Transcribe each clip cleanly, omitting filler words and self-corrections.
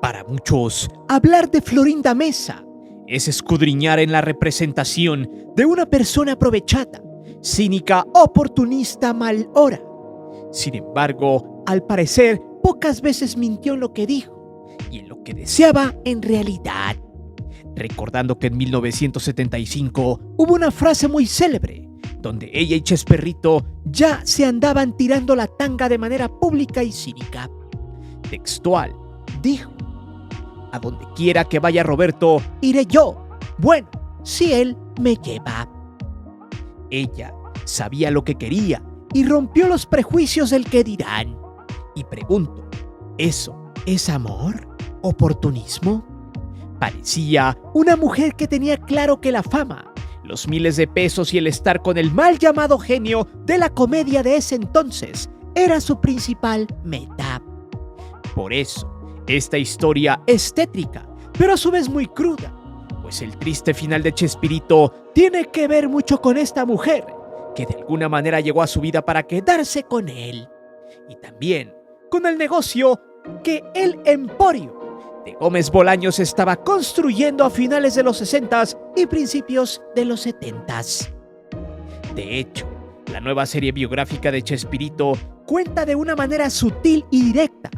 Para muchos, hablar de Florinda Meza es escudriñar en la representación de una persona aprovechada, cínica, oportunista, malhora. Sin embargo, al parecer, pocas veces mintió en lo que dijo y en lo que deseaba en realidad. Recordando que en 1975 hubo una frase muy célebre, donde ella y Chesperrito ya se andaban tirando la tanga de manera pública y cínica. Textual, dijo: "A donde quiera que vaya Roberto, iré yo. Bueno, si él me lleva". Ella sabía lo que quería y rompió los prejuicios del que dirán. Y pregunto, ¿eso es amor? ¿Oportunismo? Parecía una mujer que tenía claro que la fama, los miles de pesos y el estar con el mal llamado genio de la comedia de ese entonces era su principal meta. Por eso, esta historia es tétrica, pero a su vez muy cruda, pues el triste final de Chespirito tiene que ver mucho con esta mujer, que de alguna manera llegó a su vida para quedarse con él, y también con el negocio que el Emporio de Gómez Bolaños estaba construyendo a finales de los 60s y principios de los 70s. De hecho, la nueva serie biográfica de Chespirito cuenta de una manera sutil y directa,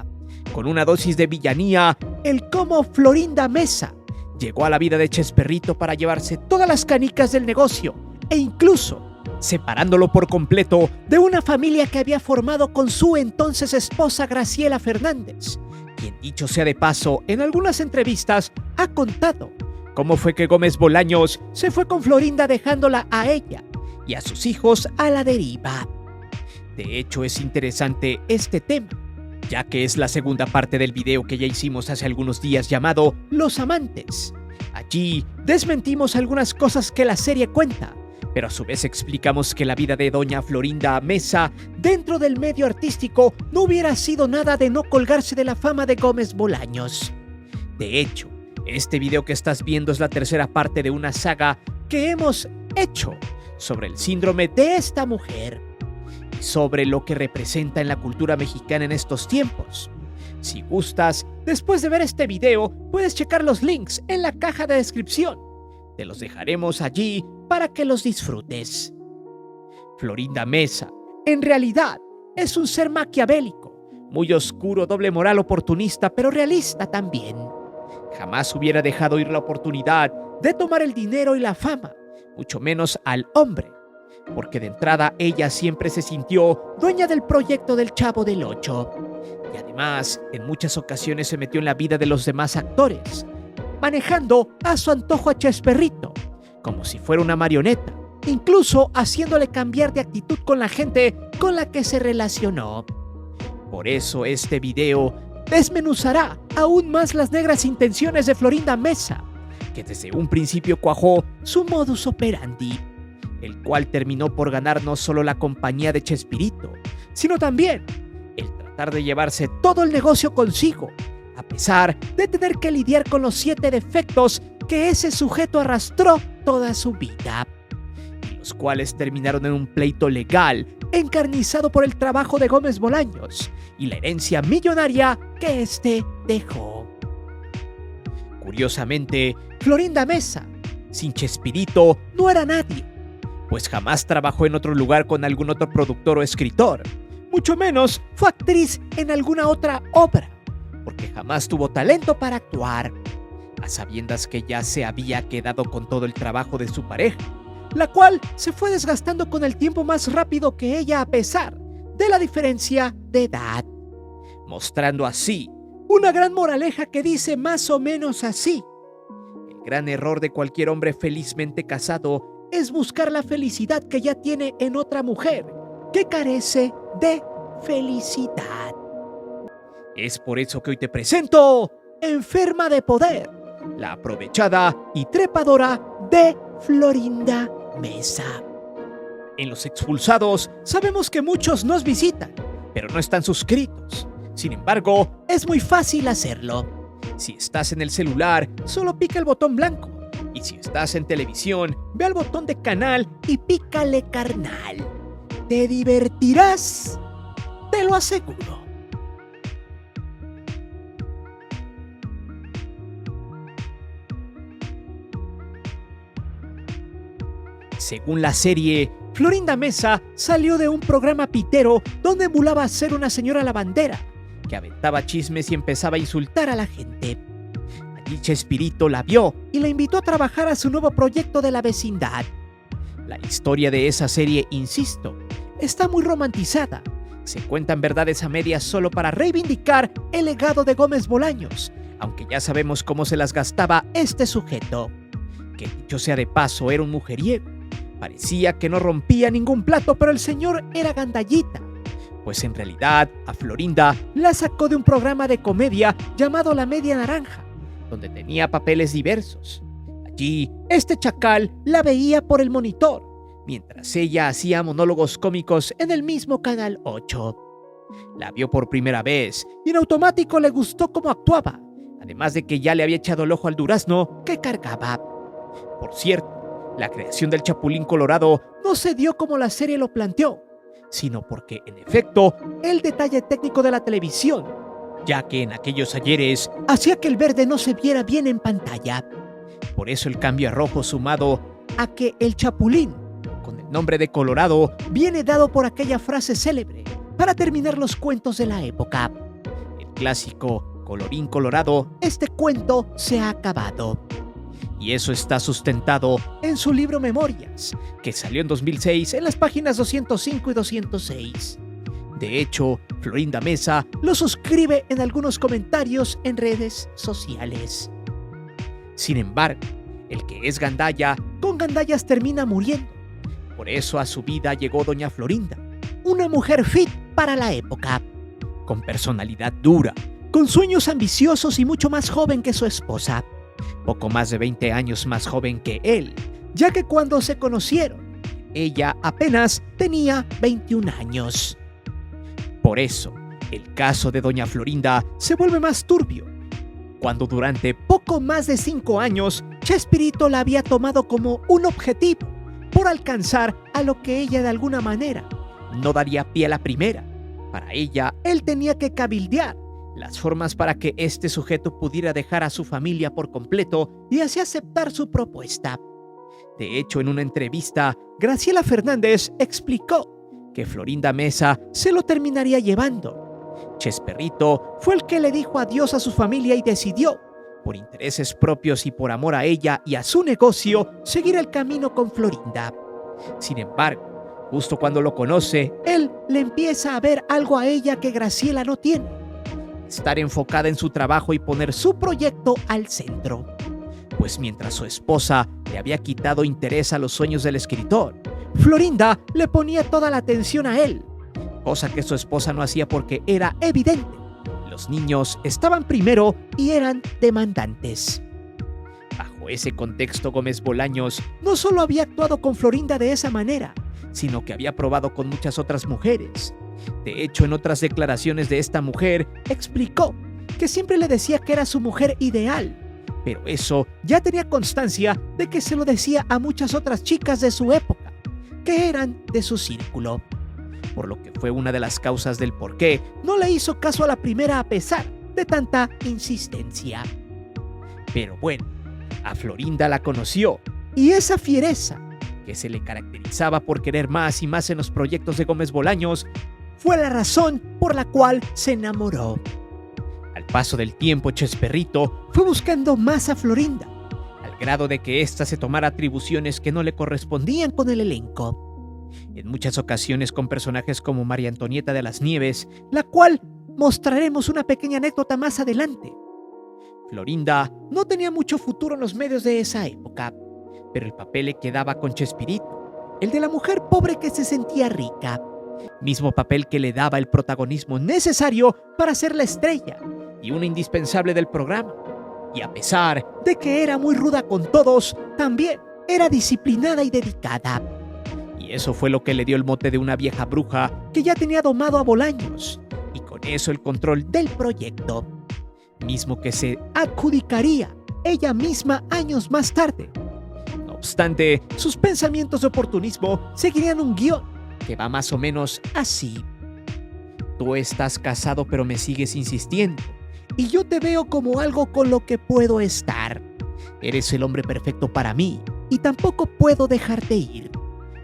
con una dosis de villanía, el cómo Florinda Meza llegó a la vida de Chesperrito para llevarse todas las canicas del negocio e incluso separándolo por completo de una familia que había formado con su entonces esposa Graciela Fernández, quien, dicho sea de paso, en algunas entrevistas ha contado cómo fue que Gómez Bolaños se fue con Florinda dejándola a ella y a sus hijos a la deriva. De hecho, es interesante este tema, ya que es la segunda parte del video que ya hicimos hace algunos días llamado Los Amantes. Allí desmentimos algunas cosas que la serie cuenta, pero a su vez explicamos que la vida de doña Florinda Meza dentro del medio artístico no hubiera sido nada de no colgarse de la fama de Gómez Bolaños. De hecho, este video que estás viendo es la tercera parte de una saga que hemos hecho sobre el síndrome de esta mujer y sobre lo que representa en la cultura mexicana en estos tiempos. Si gustas, después de ver este video, puedes checar los links en la caja de descripción. Te los dejaremos allí para que los disfrutes. Florinda Meza, en realidad, es un ser maquiavélico, muy oscuro, doble moral, oportunista, pero realista también. Jamás hubiera dejado ir la oportunidad de tomar el dinero y la fama, mucho menos al hombre, porque de entrada ella siempre se sintió dueña del proyecto del Chavo del Ocho. Y además, en muchas ocasiones se metió en la vida de los demás actores, manejando a su antojo a Chesperrito, como si fuera una marioneta, incluso haciéndole cambiar de actitud con la gente con la que se relacionó. Por eso este video desmenuzará aún más las negras intenciones de Florinda Meza, que desde un principio cuajó su modus operandi, el cual terminó por ganar no solo la compañía de Chespirito, sino también el tratar de llevarse todo el negocio consigo, a pesar de tener que lidiar con los 7 defectos que ese sujeto arrastró toda su vida, y los cuales terminaron en un pleito legal encarnizado por el trabajo de Gómez Bolaños y la herencia millonaria que éste dejó. Curiosamente, Florinda Meza, sin Chespirito, no era nadie, pues jamás trabajó en otro lugar con algún otro productor o escritor, mucho menos fue actriz en alguna otra obra, porque jamás tuvo talento para actuar, a sabiendas que ya se había quedado con todo el trabajo de su pareja, la cual se fue desgastando con el tiempo más rápido que ella a pesar de la diferencia de edad, mostrando así una gran moraleja que dice más o menos así: el gran error de cualquier hombre felizmente casado es buscar la felicidad que ya tiene en otra mujer que carece de felicidad. Es por eso que hoy te presento Enferma de Poder, la aprovechada y trepadora de Florinda Meza. En Los Expulsados sabemos que muchos nos visitan, pero no están suscritos. Sin embargo, es muy fácil hacerlo. Si estás en el celular, solo pica el botón blanco. Y si estás en televisión, ve al botón de canal y pícale carnal. Te divertirás, te lo aseguro. Según la serie, Florinda Mesa salió de un programa pitero donde emulaba ser una señora lavandera que aventaba chismes y empezaba a insultar a la gente. Allí Chespirito la vio y la invitó a trabajar a su nuevo proyecto de la vecindad. La historia de esa serie, insisto, está muy romantizada. Se cuentan verdades a medias solo para reivindicar el legado de Gómez Bolaños, aunque ya sabemos cómo se las gastaba este sujeto, que dicho sea de paso era un mujeriego. Parecía que no rompía ningún plato, pero el señor era gandallita, pues en realidad a Florinda la sacó de un programa de comedia llamado La Media Naranja, donde tenía papeles diversos. Allí, este chacal la veía por el monitor, mientras ella hacía monólogos cómicos en el mismo Canal 8. La vio por primera vez y en automático le gustó cómo actuaba, además de que ya le había echado el ojo al durazno que cargaba. Por cierto, la creación del Chapulín Colorado no se dio como la serie lo planteó, sino porque, en efecto, el detalle técnico de la televisión, ya que en aquellos ayeres hacía que el verde no se viera bien en pantalla. Por eso el cambio a rojo, sumado a que el Chapulín, con el nombre de Colorado, viene dado por aquella frase célebre para terminar los cuentos de la época. El clásico colorín colorado, este cuento se ha acabado. Y eso está sustentado en su libro Memorias, que salió en 2006 en las páginas 205 y 206. De hecho, Florinda Mesa lo suscribe en algunos comentarios en redes sociales. Sin embargo, el que es gandalla, con gandallas termina muriendo. Por eso a su vida llegó doña Florinda, una mujer fit para la época, con personalidad dura, con sueños ambiciosos y mucho más joven que su esposa. Poco más de 20 años más joven que él, ya que cuando se conocieron, ella apenas tenía 21 años. Por eso, el caso de doña Florinda se vuelve más turbio, cuando durante poco más de 5 años, Chespirito la había tomado como un objetivo por alcanzar a lo que ella de alguna manera no daría pie a la primera. Para ella, él tenía que cabildear las formas para que este sujeto pudiera dejar a su familia por completo y así aceptar su propuesta. De hecho, en una entrevista, Graciela Fernández explicó que Florinda Mesa se lo terminaría llevando. Chespirito fue el que le dijo adiós a su familia y decidió, por intereses propios y por amor a ella y a su negocio, seguir el camino con Florinda. Sin embargo, justo cuando lo conoce, él le empieza a ver algo a ella que Graciela no tiene: estar enfocada en su trabajo y poner su proyecto al centro. Pues mientras su esposa le había quitado interés a los sueños del escritor, Florinda le ponía toda la atención a él, cosa que su esposa no hacía porque era evidente: los niños estaban primero y eran demandantes. Bajo ese contexto, Gómez Bolaños no solo había actuado con Florinda de esa manera, sino que había probado con muchas otras mujeres. De hecho, en otras declaraciones de esta mujer, explicó que siempre le decía que era su mujer ideal, pero eso ya tenía constancia de que se lo decía a muchas otras chicas de su época, que eran de su círculo, por lo que fue una de las causas del por qué no le hizo caso a la primera a pesar de tanta insistencia. Pero bueno, a Florinda la conoció, y esa fiereza, que se le caracterizaba por querer más y más en los proyectos de Gómez Bolaños, fue la razón por la cual se enamoró. Al paso del tiempo, Chespirito fue buscando más a Florinda, al grado de que ésta se tomara atribuciones que no le correspondían con el elenco. En muchas ocasiones con personajes como María Antonieta de las Nieves, la cual mostraremos una pequeña anécdota más adelante. Florinda no tenía mucho futuro en los medios de esa época, pero el papel le quedaba con Chespirito, el de la mujer pobre que se sentía rica. Mismo papel que le daba el protagonismo necesario para ser la estrella y una indispensable del programa. Y a pesar de que era muy ruda con todos, también era disciplinada y dedicada. Y eso fue lo que le dio el mote de una vieja bruja que ya tenía domado a Bolaños, y con eso el control del proyecto, mismo que se adjudicaría ella misma años más tarde. No obstante, sus pensamientos de oportunismo seguirían un guión que va más o menos así: tú estás casado pero me sigues insistiendo, y yo te veo como algo con lo que puedo estar. Eres el hombre perfecto para mí, y tampoco puedo dejarte ir,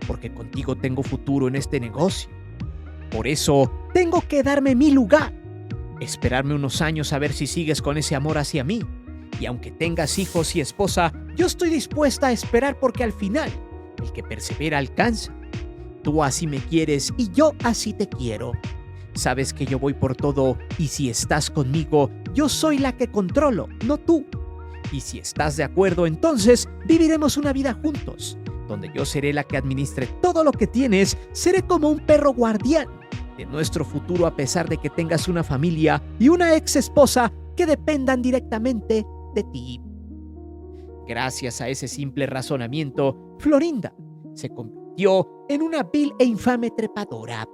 porque contigo tengo futuro en este negocio. Por eso tengo que darme mi lugar, esperarme unos años a ver si sigues con ese amor hacia mí. Y aunque tengas hijos y esposa, yo estoy dispuesta a esperar porque al final, el que persevera alcanza. Tú así me quieres y yo así te quiero. Sabes que yo voy por todo y si estás conmigo, yo soy la que controlo, no tú. Y si estás de acuerdo, entonces viviremos una vida juntos, donde yo seré la que administre todo lo que tienes, seré como un perro guardián de nuestro futuro a pesar de que tengas una familia y una ex esposa que dependan directamente de ti. Gracias a ese simple razonamiento, Florinda se convirtió en una vil e infame trepadora,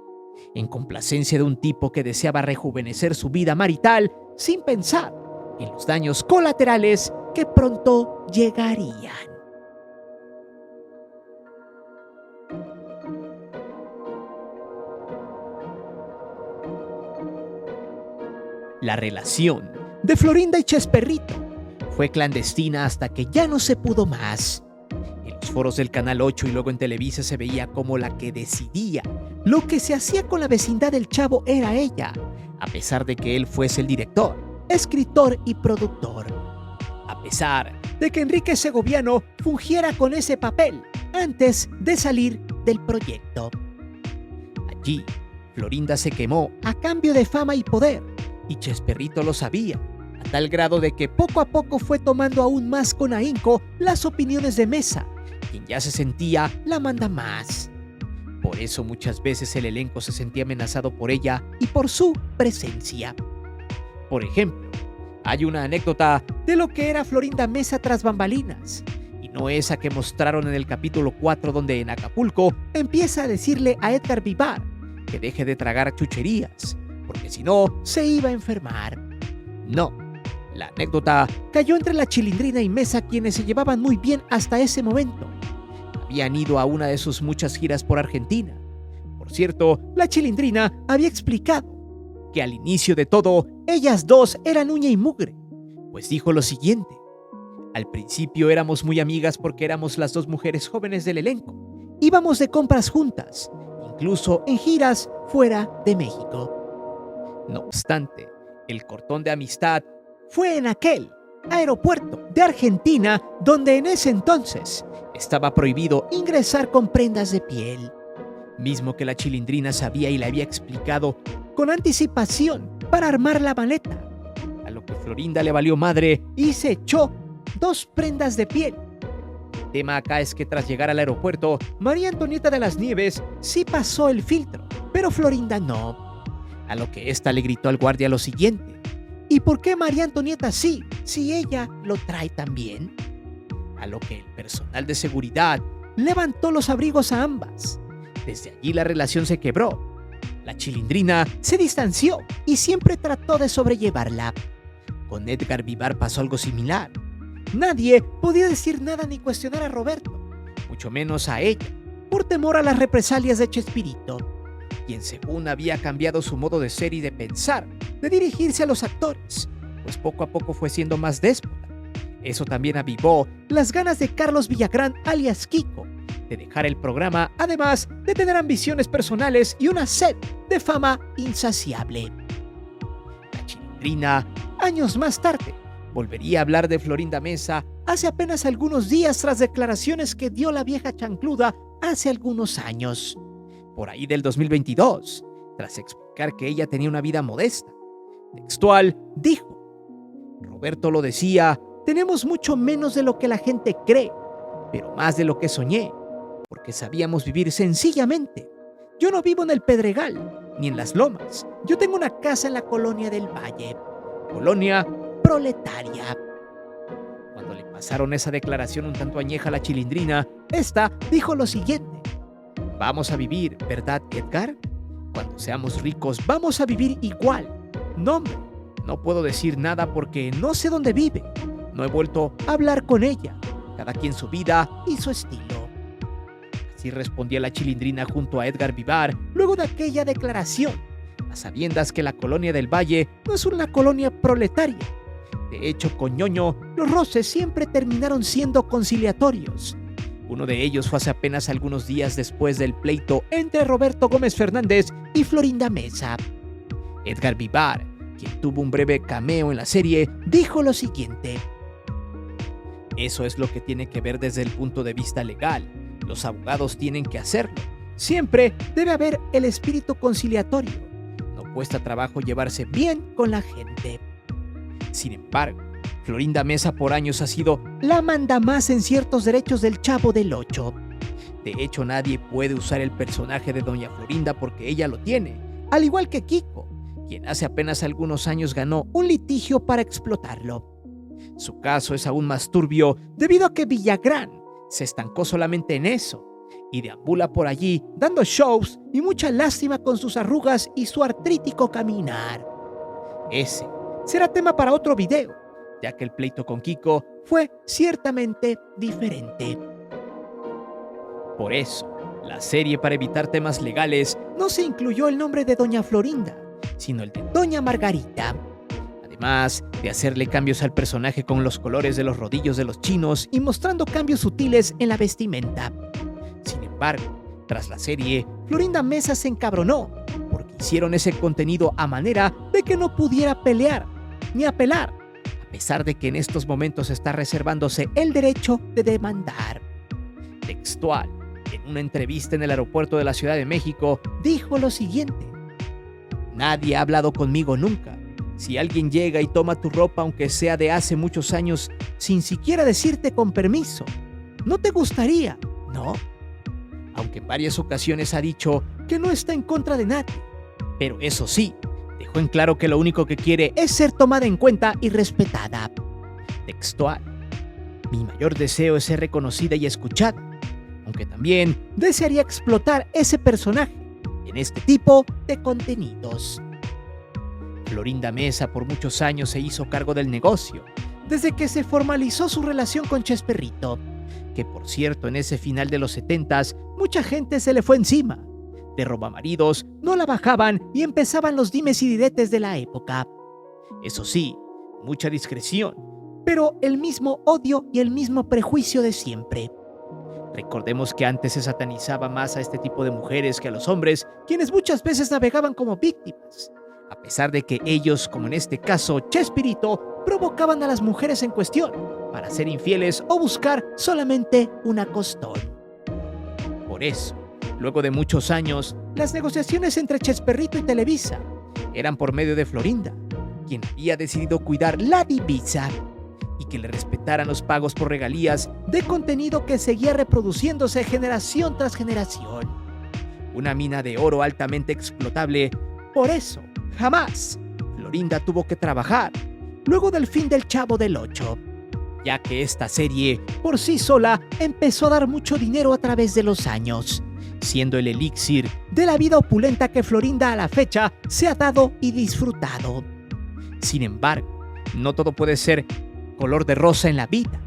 en complacencia de un tipo que deseaba rejuvenecer su vida marital sin pensar en los daños colaterales que pronto llegarían. La relación de Florinda y Chesperrito fue clandestina hasta que ya no se pudo más. En los foros del Canal 8 y luego en Televisa se veía como la que decidía lo que se hacía con la vecindad del chavo era ella, a pesar de que él fuese el director, escritor y productor. A pesar de que Enrique Segoviano fungiera con ese papel antes de salir del proyecto. Allí, Florinda se quemó a cambio de fama y poder, y Chesperrito lo sabía, a tal grado de que poco a poco fue tomando aún más con ahínco las opiniones de Mesa, quien ya se sentía la manda más. Por eso muchas veces el elenco se sentía amenazado por ella y por su presencia. Por ejemplo, hay una anécdota de lo que era Florinda Mesa tras bambalinas, y no esa que mostraron en el capítulo 4 donde en Acapulco empieza a decirle a Edgar Vivar que deje de tragar chucherías, porque si no se iba a enfermar. No, la anécdota cayó entre la Chilindrina y Mesa, quienes se llevaban muy bien hasta ese momento. Habían ido a una de sus muchas giras por Argentina. Por cierto, la Chilindrina había explicado que al inicio de todo, ellas dos eran uña y mugre, pues dijo lo siguiente: al principio éramos muy amigas porque éramos las dos mujeres jóvenes del elenco. Íbamos de compras juntas, incluso en giras fuera de México. No obstante, el cortón de amistad fue en aquel aeropuerto de Argentina donde en ese entonces estaba prohibido ingresar con prendas de piel, mismo que la Chilindrina sabía y le había explicado con anticipación para armar la maleta, a lo que Florinda le valió madre y se echó 2 prendas de piel. El tema acá es que tras llegar al aeropuerto, María Antonieta de las Nieves sí pasó el filtro, pero Florinda no, a lo que ésta le gritó al guardia lo siguiente: ¿y por qué María Antonieta sí, si ella lo trae también? A lo que el personal de seguridad levantó los abrigos a ambas. Desde allí la relación se quebró. La Chilindrina se distanció y siempre trató de sobrellevarla. Con Edgar Vivar pasó algo similar. Nadie podía decir nada ni cuestionar a Roberto, mucho menos a ella, por temor a las represalias de Chespirito, quien según había cambiado su modo de ser y de pensar, de dirigirse a los actores, pues poco a poco fue siendo más déspota. Eso también avivó las ganas de Carlos Villagrán, alias Kiko, de dejar el programa, además de tener ambiciones personales y una sed de fama insaciable. La Chilindrina, años más tarde, volvería a hablar de Florinda Mesa hace apenas algunos días tras declaraciones que dio la vieja chancluda hace algunos años, por ahí del 2022, tras explicar que ella tenía una vida modesta. Textual, dijo: Roberto lo decía, tenemos mucho menos de lo que la gente cree, pero más de lo que soñé, porque sabíamos vivir sencillamente. Yo no vivo en el Pedregal, ni en las Lomas. Yo tengo una casa en la Colonia del Valle, colonia proletaria. Cuando le pasaron esa declaración un tanto añeja a la Chilindrina, esta dijo lo siguiente: vamos a vivir, ¿verdad, Edgar? Cuando seamos ricos, vamos a vivir igual. No, hombre, no puedo decir nada porque no sé dónde vive. No he vuelto a hablar con ella. Cada quien su vida y su estilo. Así respondía la Chilindrina junto a Edgar Vivar luego de aquella declaración, a sabiendas que la Colonia del Valle no es una colonia proletaria. De hecho, con Ñoño, los roces siempre terminaron siendo conciliatorios. Uno de ellos fue hace apenas algunos días después del pleito entre Roberto Gómez Fernández y Florinda Meza. Edgar Vivar, quien tuvo un breve cameo en la serie, dijo lo siguiente: "Eso es lo que tiene que ver desde el punto de vista legal. Los abogados tienen que hacerlo. Siempre debe haber el espíritu conciliatorio. No cuesta trabajo llevarse bien con la gente". Sin embargo, Florinda Meza por años ha sido la mandamás en ciertos derechos del Chavo del Ocho. De hecho, nadie puede usar el personaje de Doña Florinda porque ella lo tiene, al igual que Kiko, quien hace apenas algunos años ganó un litigio para explotarlo. Su caso es aún más turbio debido a que Villagrán se estancó solamente en eso y deambula por allí dando shows y mucha lástima con sus arrugas y su artrítico caminar. Ese será tema para otro video, ya que el pleito con Kiko fue ciertamente diferente. Por eso, la serie, para evitar temas legales, no se incluyó el nombre de Doña Florinda, sino el de Doña Margarita. Además de hacerle cambios al personaje con los colores de los rodillos de los chinos y mostrando cambios sutiles en la vestimenta. Sin embargo, tras la serie, Florinda Meza se encabronó porque hicieron ese contenido a manera de que no pudiera pelear ni apelar, a pesar de que en estos momentos está reservándose el derecho de demandar. Textual, en una entrevista en el aeropuerto de la Ciudad de México, dijo lo siguiente: "Nadie ha hablado conmigo nunca. Si alguien llega y toma tu ropa, aunque sea de hace muchos años, sin siquiera decirte con permiso, ¿no te gustaría, no?". Aunque en varias ocasiones ha dicho que no está en contra de nadie, pero eso sí, dejó en claro que lo único que quiere es ser tomada en cuenta y respetada. Textual: "Mi mayor deseo es ser reconocida y escuchada, aunque también desearía explotar ese personaje en este tipo de contenidos". Florinda Meza por muchos años se hizo cargo del negocio, desde que se formalizó su relación con Chespirito, que por cierto en ese final de los 70s mucha gente se le fue encima. De robamaridos no la bajaban y empezaban los dimes y diretes de la época. Eso sí, mucha discreción, pero el mismo odio y el mismo prejuicio de siempre. Recordemos que antes se satanizaba más a este tipo de mujeres que a los hombres, quienes muchas veces navegaban como víctimas, a pesar de que ellos, como en este caso Chespirito, provocaban a las mujeres en cuestión para ser infieles o buscar solamente un acostón. Por eso, luego de muchos años, las negociaciones entre Chespirito y Televisa eran por medio de Florinda, quien había decidido cuidar la divisa y que le respetaran los pagos por regalías de contenido que seguía reproduciéndose generación tras generación. Una mina de oro altamente explotable. Por eso, jamás Florinda tuvo que trabajar luego del fin del Chavo del Ocho, ya que esta serie por sí sola empezó a dar mucho dinero a través de los años, siendo el elixir de la vida opulenta que Florinda a la fecha se ha dado y disfrutado. Sin embargo, no todo puede ser color de rosa en la vida.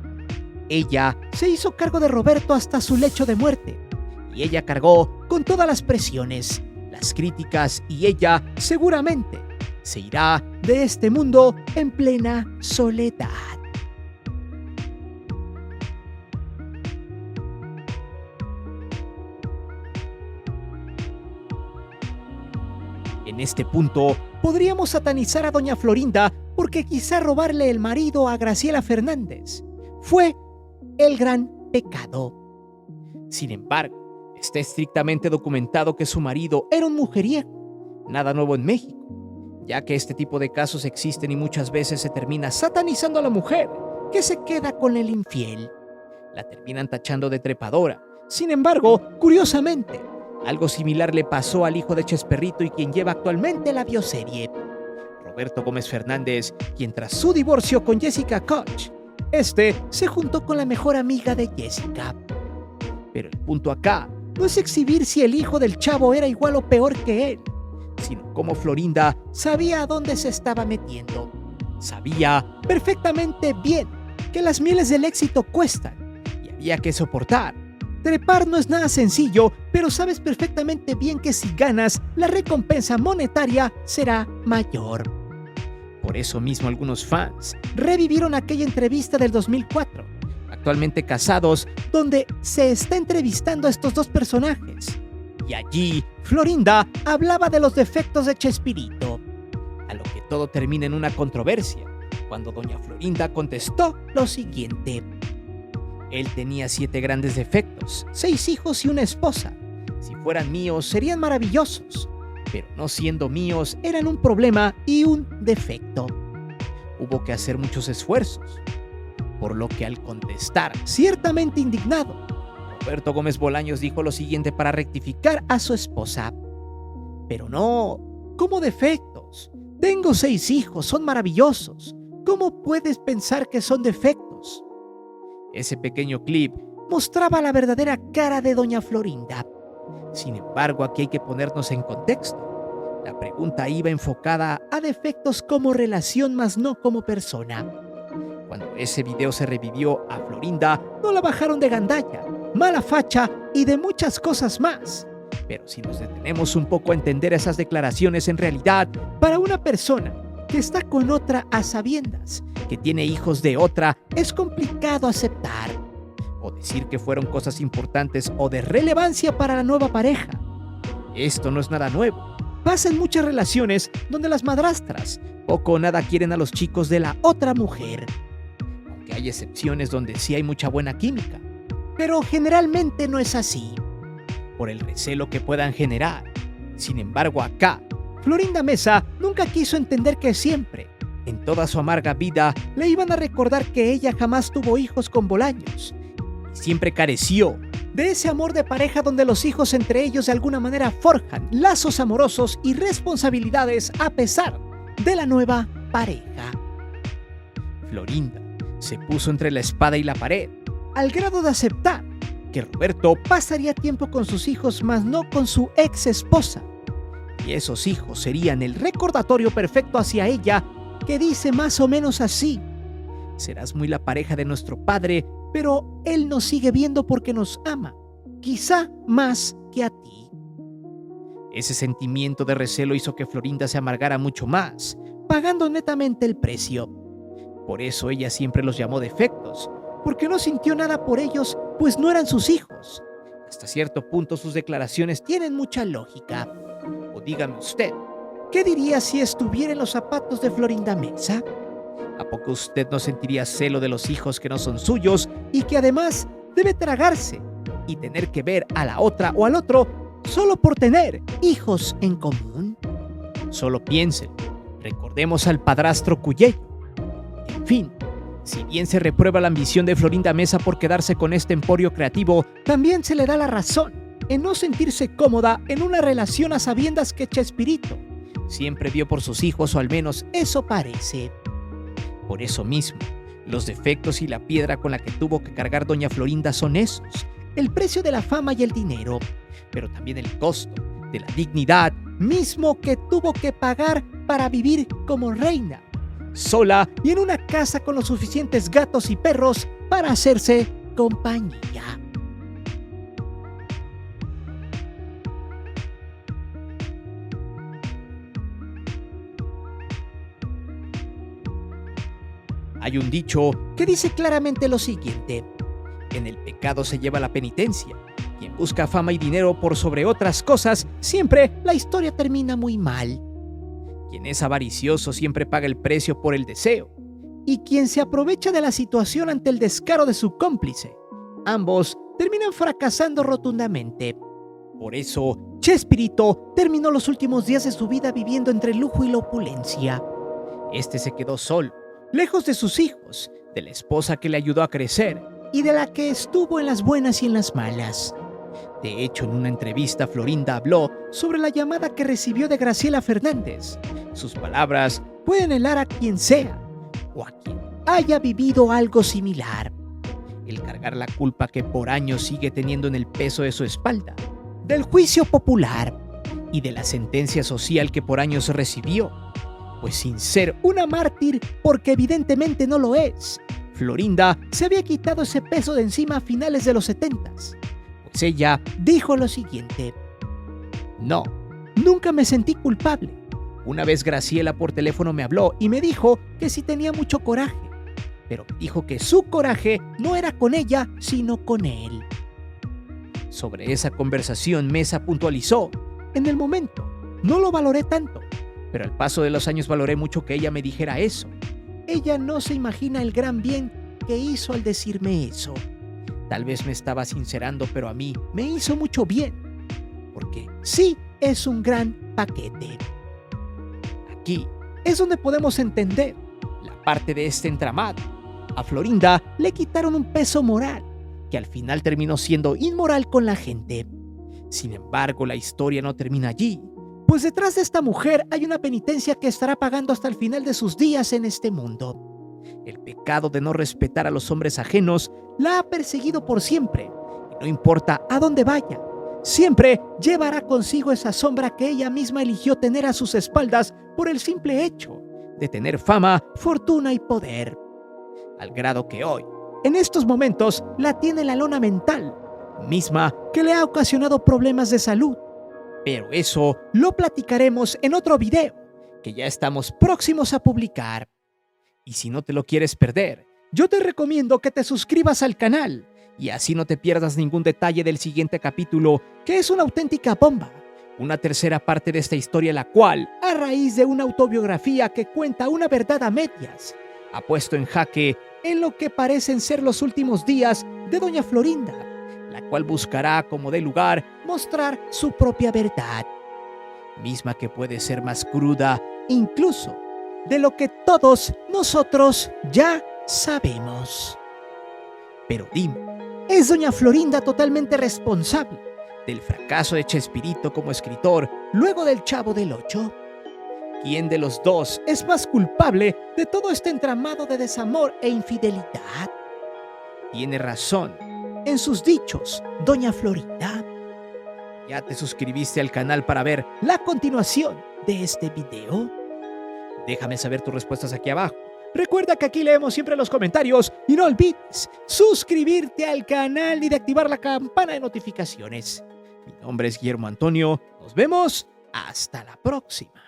Ella se hizo cargo de Roberto hasta su lecho de muerte, y ella cargó con todas las presiones, las críticas, y ella seguramente se irá de este mundo en plena soledad. En este punto, podríamos satanizar a Doña Florinda porque quizá robarle el marido a Graciela Fernández fue el gran pecado. Sin embargo, está estrictamente documentado que su marido era un mujeriego, nada nuevo en México, ya que este tipo de casos existen y muchas veces se termina satanizando a la mujer que se queda con el infiel. La terminan tachando de trepadora. Sin embargo, curiosamente, algo similar le pasó al hijo de Chespirito y quien lleva actualmente la bioserie, Roberto Gómez Fernández, quien tras su divorcio con Jessica Koch, se juntó con la mejor amiga de Jessica. Pero el punto acá no es exhibir si el hijo del chavo era igual o peor que él, sino cómo Florinda sabía a dónde se estaba metiendo. Sabía perfectamente bien que las mieles del éxito cuestan y había que soportar. Trepar no es nada sencillo, pero sabes perfectamente bien que si ganas, la recompensa monetaria será mayor. Por eso mismo algunos fans revivieron aquella entrevista del 2004, actualmente casados, donde se está entrevistando a estos dos personajes. Y allí, Florinda hablaba de los defectos de Chespirito, a lo que todo termina en una controversia, cuando doña Florinda contestó lo siguiente: él tenía 7 grandes defectos, 6 hijos y una esposa. Si fueran míos serían maravillosos, pero no siendo míos eran un problema y un defecto. Hubo que hacer muchos esfuerzos, por lo que al contestar, ciertamente indignado, Roberto Gómez Bolaños dijo lo siguiente para rectificar a su esposa: pero no, ¿cómo defectos? Tengo 6 hijos, son maravillosos. ¿Cómo puedes pensar que son defectos? Ese pequeño clip mostraba la verdadera cara de doña Florinda. Sin embargo, aquí hay que ponernos en contexto. La pregunta iba enfocada a defectos como relación, más no como persona. Cuando ese video se revivió, a Florinda no la bajaron de gandalla, mala facha y de muchas cosas más. Pero si nos detenemos un poco a entender esas declaraciones, en realidad, para una persona que está con otra a sabiendas que tiene hijos de otra, es complicado aceptar o decir que fueron cosas importantes o de relevancia para la nueva pareja. Esto no es nada nuevo. Pasa en muchas relaciones donde las madrastras poco o nada quieren a los chicos de la otra mujer. Aunque hay excepciones donde sí hay mucha buena química. Pero generalmente no es así, por el recelo que puedan generar. Sin embargo, acá, Florinda Mesa nunca quiso entender que siempre, en toda su amarga vida, le iban a recordar que ella jamás tuvo hijos con Bolaños. Y siempre careció de ese amor de pareja donde los hijos entre ellos de alguna manera forjan lazos amorosos y responsabilidades a pesar de la nueva pareja. Florinda se puso entre la espada y la pared, al grado de aceptar que Roberto pasaría tiempo con sus hijos, mas no con su ex esposa. Y esos hijos serían el recordatorio perfecto hacia ella, que dice más o menos así: serás muy la pareja de nuestro padre, pero él nos sigue viendo porque nos ama, quizá más que a ti. Ese sentimiento de recelo hizo que Florinda se amargara mucho más, pagando netamente el precio. Por eso ella siempre los llamó defectos, porque no sintió nada por ellos, pues no eran sus hijos. Hasta cierto punto sus declaraciones tienen mucha lógica. O dígame usted, ¿qué diría si estuviera en los zapatos de Florinda Mesa? ¿A poco usted no sentiría celo de los hijos que no son suyos y que además debe tragarse y tener que ver a la otra o al otro solo por tener hijos en común? Solo piensen, recordemos al padrastro Cuyello. En fin, si bien se reprueba la ambición de Florinda Mesa por quedarse con este emporio creativo, también se le da la razón en no sentirse cómoda en una relación a sabiendas que Chespirito siempre vio por sus hijos, o al menos eso parece. Por eso mismo, los defectos y la piedra con la que tuvo que cargar doña Florinda son esos: el precio de la fama y el dinero, pero también el costo de la dignidad mismo que tuvo que pagar para vivir como reina, sola y en una casa con los suficientes gatos y perros para hacerse compañía. Hay un dicho que dice claramente lo siguiente: en el pecado se lleva la penitencia. Quien busca fama y dinero por sobre otras cosas, siempre la historia termina muy mal. Quien es avaricioso siempre paga el precio por el deseo. Y quien se aprovecha de la situación ante el descaro de su cómplice, ambos terminan fracasando rotundamente. Por eso, Chespirito terminó los últimos días de su vida viviendo entre el lujo y la opulencia. Este se quedó solo, lejos de sus hijos, de la esposa que le ayudó a crecer y de la que estuvo en las buenas y en las malas. De hecho, en una entrevista, Florinda habló sobre la llamada que recibió de Graciela Fernández. Sus palabras pueden helar a quien sea o a quien haya vivido algo similar. El cargar la culpa que por años sigue teniendo en el peso de su espalda, del juicio popular y de la sentencia social que por años recibió. Pues sin ser una mártir, porque evidentemente no lo es, Florinda se había quitado ese peso de encima a finales de los 70s. Pues ella dijo lo siguiente: no, nunca me sentí culpable. Una vez Graciela por teléfono me habló y me dijo que sí tenía mucho coraje, pero dijo que su coraje no era con ella, sino con él. Sobre esa conversación, Mesa puntualizó: en el momento, no lo valoré tanto, pero al paso de los años valoré mucho que ella me dijera eso. Ella no se imagina el gran bien que hizo al decirme eso. Tal vez me estaba sincerando, pero a mí me hizo mucho bien, porque sí es un gran paquete. Aquí es donde podemos entender la parte de este entramado. A Florinda le quitaron un peso moral, que al final terminó siendo inmoral con la gente. Sin embargo, la historia no termina allí, pues detrás de esta mujer hay una penitencia que estará pagando hasta el final de sus días en este mundo. El pecado de no respetar a los hombres ajenos la ha perseguido por siempre, y no importa a dónde vaya, siempre llevará consigo esa sombra que ella misma eligió tener a sus espaldas por el simple hecho de tener fama, fortuna y poder. Al grado que hoy, en estos momentos, la tiene la lona mental, misma que le ha ocasionado problemas de salud. Pero eso lo platicaremos en otro video, que ya estamos próximos a publicar. Y si no te lo quieres perder, yo te recomiendo que te suscribas al canal, y así no te pierdas ningún detalle del siguiente capítulo, que es una auténtica bomba. Una tercera parte de esta historia, la cual, a raíz de una autobiografía que cuenta una verdad a medias, ha puesto en jaque en lo que parecen ser los últimos días de doña Florinda, la cual buscará, como dé lugar, mostrar su propia verdad, misma que puede ser más cruda incluso de lo que todos nosotros ya sabemos. Pero dime, ¿es doña Florinda totalmente responsable del fracaso de Chespirito como escritor luego del Chavo del Ocho? ¿Quién de los dos es más culpable de todo este entramado de desamor e infidelidad? ¿Tiene razón en sus dichos doña Florinda? ¿Ya te suscribiste al canal para ver la continuación de este video? Déjame saber tus respuestas aquí abajo. Recuerda que aquí leemos siempre los comentarios y no olvides suscribirte al canal y de activar la campana de notificaciones. Mi nombre es Guillermo Antonio. Nos vemos hasta la próxima.